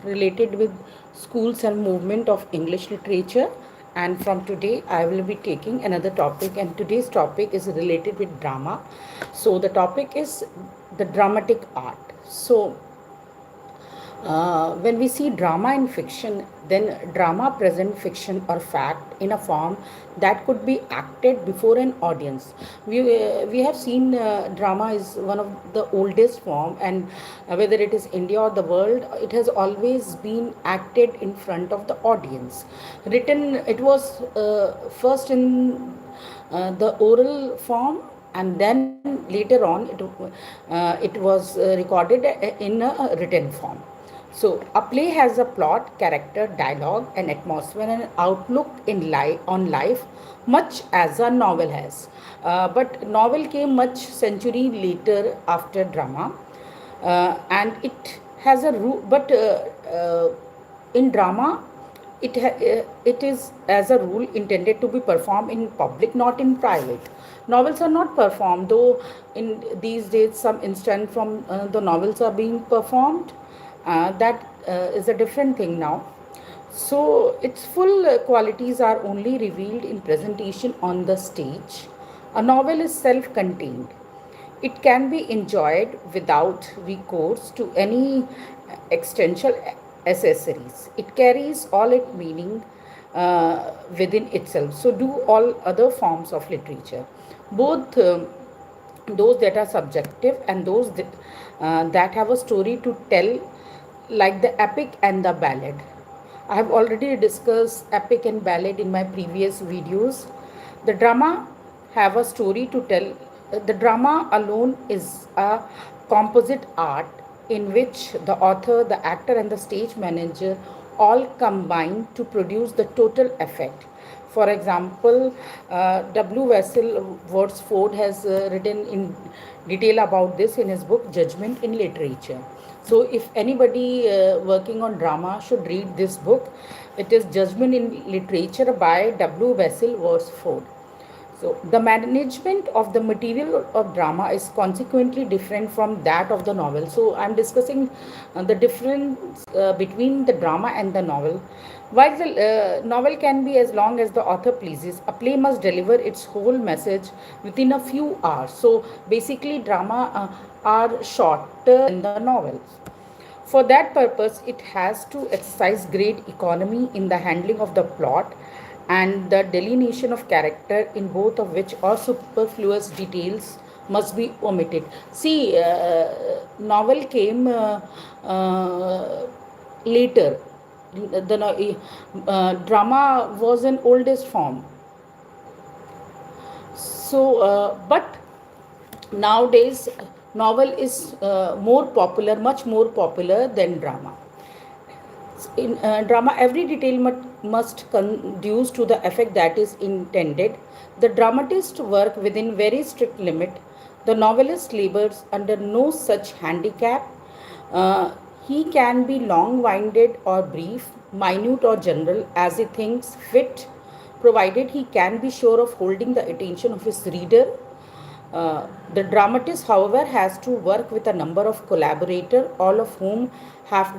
related with schools and movement of English literature. And from today, I will be taking another topic, and today's topic is related with drama. So, the topic is the dramatic art. So, when we see drama in fiction, then drama present fiction or fact in a form that could be acted before an audience. We have seen drama is one of the oldest form, and whether it is India or the world, it has always been acted in front of the audience. Written, it was first in the oral form, and then later on it was recorded in a written form. So, a play has a plot, character, dialogue, and atmosphere and outlook on life, much as a novel has. But novel came much century later after drama, and it has a but in drama, it is as a rule intended to be performed in public, not in private. Novels are not performed, though in these days some instant from the novels are being performed. That is a different thing now. So its full qualities are only revealed in presentation on the stage. A novel is self-contained. It can be enjoyed without recourse to any external accessories. It carries all its meaning within itself. So do all other forms of literature, both those that are subjective and those that have a story to tell, like the epic and the ballad. I have already discussed epic and ballad in my previous videos. The drama have a story to tell. The drama alone is a composite art in which the author, the actor, and the stage manager all combine to produce the total effect. For example, W. Cecil Wordsworth has written in detail about this in his book Judgment in Literature. So, if anybody working on drama should read this book, it is Judgment in Literature by W. Cecil Wordsworth. So, the management of the material of drama is consequently different from that of the novel. So, I am discussing the difference between the drama and the novel. While the novel can be as long as the author pleases, a play must deliver its whole message within a few hours. So, basically, drama are shorter than the novels. For that purpose, it has to exercise great economy in the handling of the plot and the delineation of character, in both of which all superfluous details must be omitted. See, novel came later. Drama was an oldest form. So, but nowadays novel is more popular, much more popular than drama. In drama, every detail must conduce to the effect that is intended. The dramatist work within very strict limit. The novelist labors under no such handicap. He can be long-winded or brief, minute or general, as he thinks fit, provided he can be sure of holding the attention of his reader. The dramatist, however, has to work with a number of collaborators, all of whom have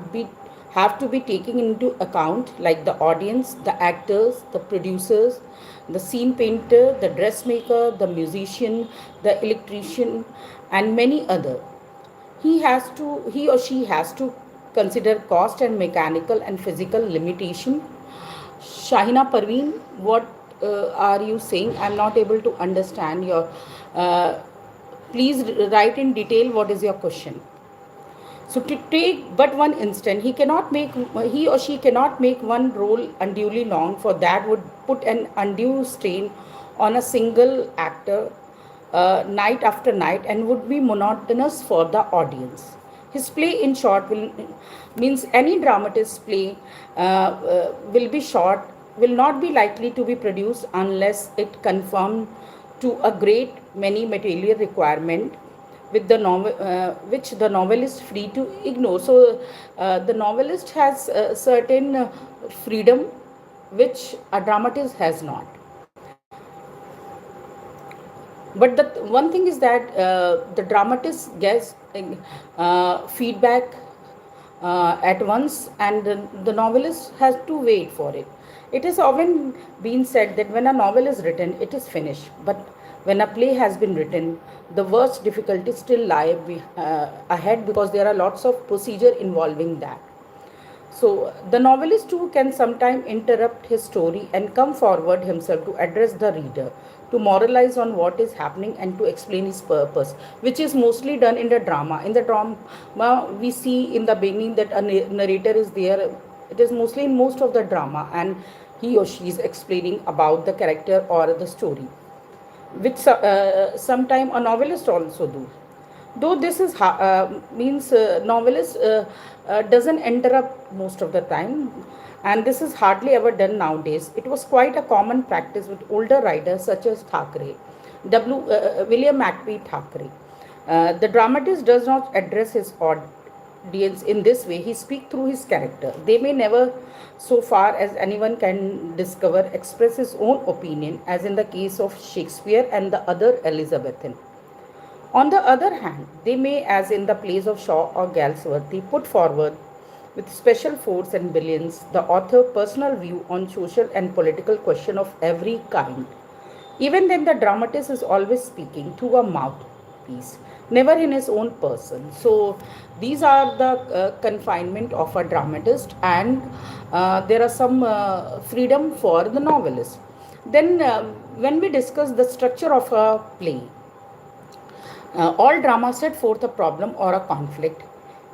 to be taken into account, like the audience, the actors, the producers, the scene painter, the dressmaker, the musician, the electrician, and many other. He or she has to consider cost and mechanical and physical limitation. Shahina Parveen, what are you saying? I'm not able to understand your. Uh, Please write in detail what is your question. So to take but one instant, he or she cannot make one role unduly long, for that would put an undue strain on a single actor night after night and would be monotonous for the audience. His play, in short, means any dramatist's play will be short, will not be likely to be produced unless it conform to a great many material requirement with the novel, which the novelist is free to ignore. So the novelist has certain freedom which a dramatist has not. But the one thing is that the dramatist gets feedback at once, and the novelist has to wait for it. It has often been said that when a novel is written, it is finished, but when a play has been written, the worst difficulties still lie ahead, because there are lots of procedure involving that. So the novelist too can sometimes interrupt his story and come forward himself to address the reader, to moralize on what is happening and to explain his purpose, which is mostly done in the drama. In the drama, we see in the beginning that a narrator is there. It is mostly in most of the drama, and he or she is explaining about the character or the story, which sometime a novelist also do. Though this is means novelist doesn't interrupt most of the time, and this is hardly ever done nowadays. It was quite a common practice with older writers such as Thackeray, William Macbeth Thackeray. The dramatist does not address his audience in this way. He speaks through his character. They may never, so far as anyone can discover, express his own opinion, as in the case of Shakespeare and the other Elizabethan. On the other hand, they may, as in the plays of Shaw or Galsworthy, put forward with special force and brilliance the author's personal view on social and political question of every kind. Even then, the dramatist is always speaking through a mouthpiece, never in his own person. So, these are the confinement of a dramatist, and there are some freedom for the novelist. Then, when we discuss the structure of a play, all drama set forth a problem or a conflict.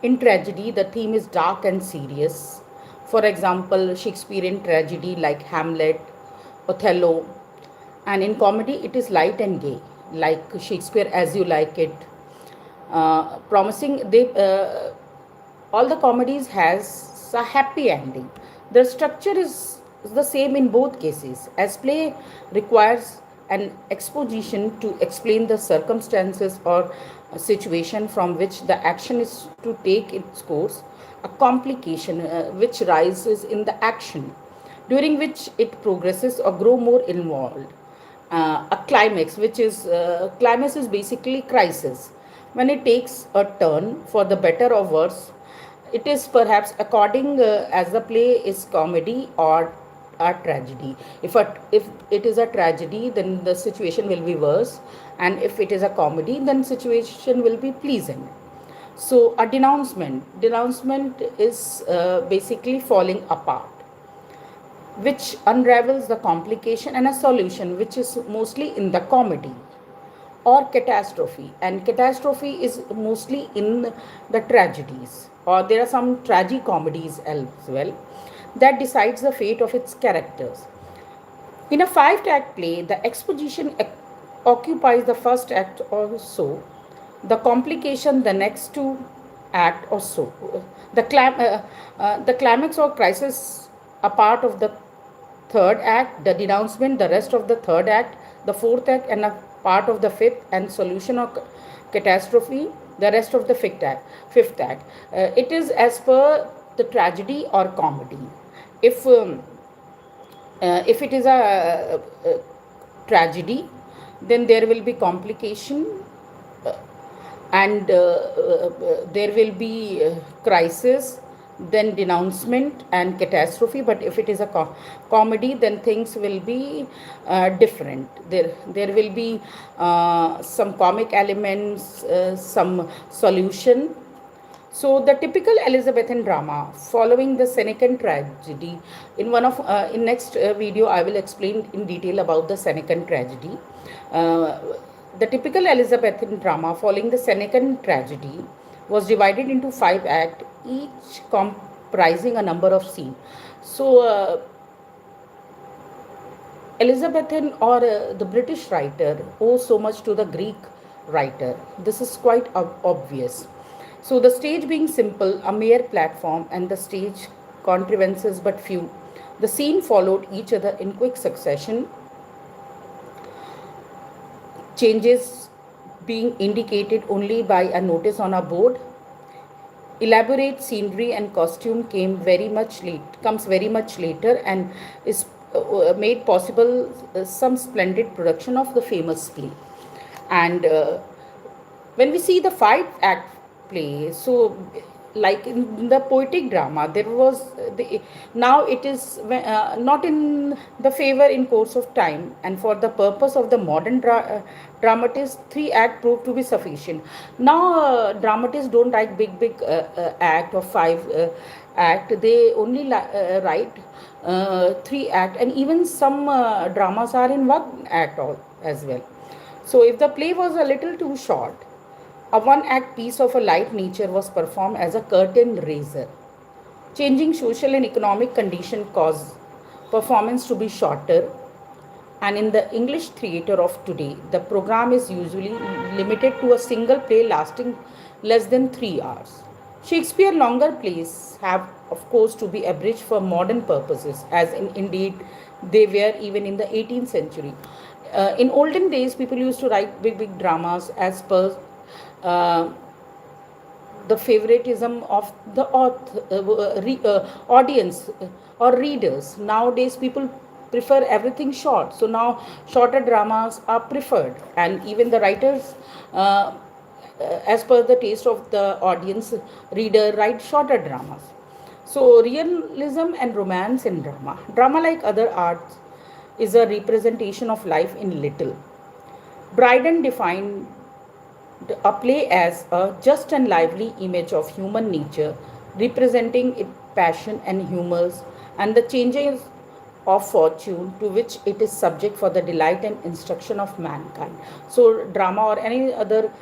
In tragedy, the theme is dark and serious. For example, Shakespearean tragedy like Hamlet, Othello, and in comedy, it is light and gay, like Shakespeare As You Like It. Promising they all the comedies has a happy ending. The structure is the same in both cases, as play requires an exposition to explain the circumstances or situation from which the action is to take its course, a complication which rises in the action, during which it progresses or grow more involved. A climax, which is climax is basically crisis, when it takes a turn for the better or worse. It is perhaps according as the play is comedy or a tragedy. If it is a tragedy, then the situation will be worse, and if it is a comedy, then situation will be pleasant. So a denouncement is basically falling apart, which unravels the complication, and a solution, which is mostly in the comedy, or catastrophe. And catastrophe is mostly in the tragedies, or there are some tragicomedies as well, that decides the fate of its characters. In a five-act play, the exposition occupies the first act or so, the complication the next two act or so. The climax or crisis a part of the third act, the denouncement the rest of the third act, the fourth act and a part of the fifth, and solution or catastrophe the rest of the fifth act. It is as per the tragedy or comedy. If it is a tragedy, then there will be complication, and there will be crisis, then denouncement and catastrophe. But if it is a comedy, then things will be different. There will be some comic elements, some solution. So the typical Elizabethan drama following the Senecan tragedy. In next video, I will explain in detail about the Senecan tragedy. The typical Elizabethan drama following the Senecan tragedy was divided into five acts, each comprising a number of scenes. So Elizabethan or the British writer owes so much to the Greek writer. This is quite obvious. So the stage being simple, a mere platform, and the stage contrivances but few, the scene followed each other in quick succession, changes being indicated only by a notice on a board. Elaborate scenery and costume comes very much later, and is made possible some splendid production of the famous play. And when we see the five act play, so like in the poetic drama there was now it is not in the favor in course of time, and for the purpose of the modern dramatists, 3 act proved to be sufficient. Now dramatists don't write big act or 5 act, they only write 3 act, and even some dramas are in 1 act as well. So if the play was a little too short, a 1 act piece of a light nature was performed as a curtain raiser. Changing social and economic condition caused performance to be shorter, and in the English theatre of today, the program is usually limited to a single play lasting less than 3 hours. Shakespeare longer plays have, of course, to be abridged for modern purposes, as indeed they were even in the 18th century. In olden days, people used to write big dramas as per uh, the favoritism of the audience or readers. Nowadays, people prefer everything short. So now shorter dramas are preferred, and even the writers, as per the taste of the audience, reader write shorter dramas. So realism and romance in drama. Drama, like other arts, is a representation of life in little. Dryden defined a play as a just and lively image of human nature, representing its passion and humors and the changes of fortune to which it is subject for the delight and instruction of mankind. So, drama or any other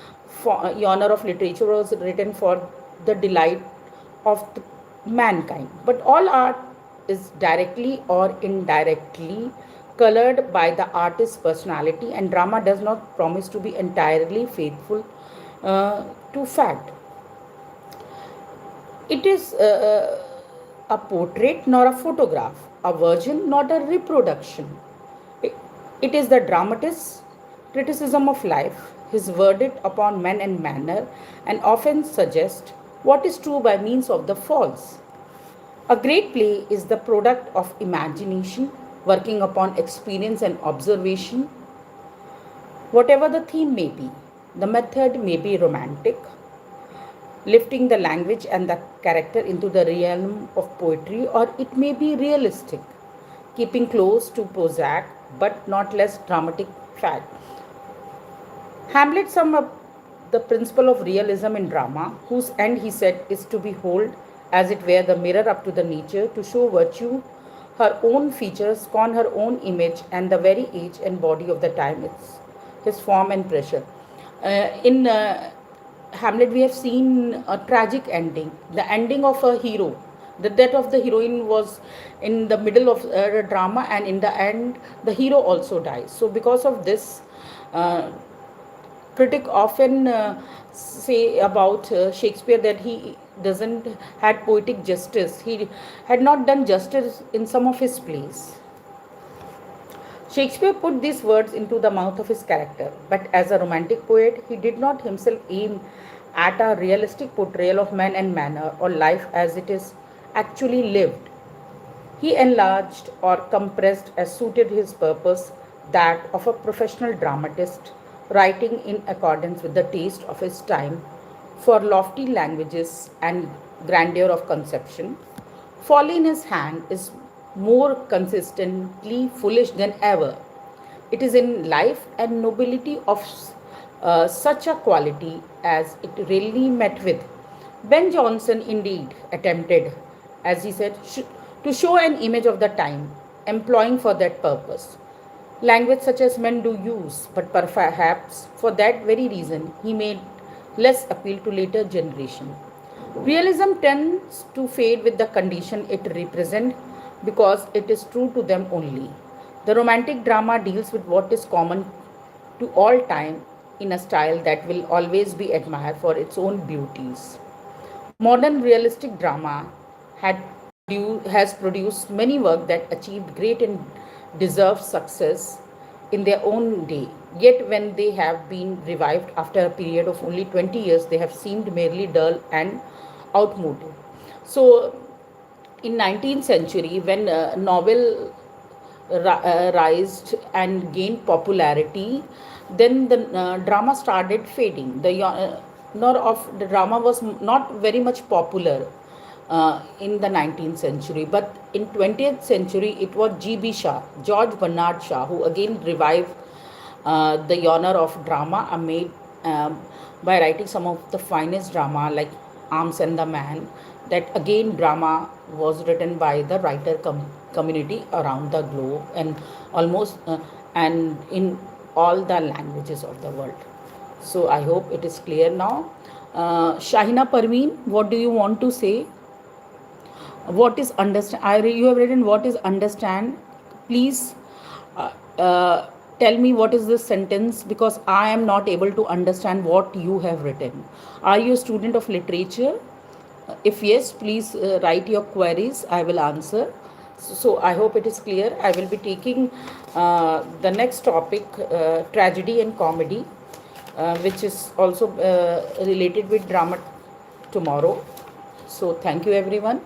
genre of literature was written for the delight of the mankind. But all art is directly or indirectly colored by the artist's personality, and drama does not promise to be entirely faithful to fact. It is a portrait nor a photograph, a version not a reproduction. It is the dramatist's criticism of life, his verdict upon men and manner, and often suggests what is true by means of the false. A great play is the product of imagination working upon experience and observation, whatever the theme may be. The method may be romantic, lifting the language and the character into the realm of poetry, or it may be realistic, keeping close to prosaic but not less dramatic fact. Hamlet summed up the principle of realism in drama, whose end, he said, is to behold as it were the mirror up to the nature, to show virtue her own features, scorn her own image, and the very age and body of the time, its his form and pressure. In Hamlet, we have seen a tragic ending, the ending of a hero. The death of the heroine was in the middle of the drama, and in the end, the hero also dies. So, because of this, uh, critic often say about Shakespeare that he doesn't had poetic justice. He had not done justice in some of his plays. Shakespeare put these words into the mouth of his character, but as a romantic poet, he did not himself aim at a realistic portrayal of man and manner or life as it is actually lived. He enlarged or compressed as suited his purpose that of a professional dramatist writing in accordance with the taste of his time for lofty languages and grandeur of conception. Folly in his hand is more consistently foolish than ever. It is in life and nobility of such a quality as it really met with. Ben Jonson indeed attempted, as he said, to show an image of the time, employing for that purpose language such as men do use, but perhaps for that very reason he made less appeal to later generation. Realism tends to fade with the condition it represents because it is true to them only. The romantic drama deals with what is common to all time in a style that will always be admired for its own beauties. Modern realistic drama has produced many works that achieved great and deserved success in their own day. Yet, when they have been revived after a period of only 20 years, they have seemed merely dull and outmoded. So, in 19th century, when novel rised and gained popularity, then the drama started fading. nor of the drama was not very much popular in the 19th century, but in 20th century it was G.B. Shah, George Bernard Shaw, who again revived the genre of drama made um, by writing some of the finest drama like Arms and the Man. That again drama was written by the writer community around the globe and almost and in all the languages of the world. So I hope it is clear now. Shahina Parveen, what do you want to say? What is understand? You have written what is understand. Please uh, uh, tell me what is this sentence, because I am not able to understand what you have written. Are you a student of literature? If yes, please write your queries. I will answer. So I hope it is clear. I will be taking the next topic, tragedy and comedy, which is also related with drama tomorrow. So thank you everyone.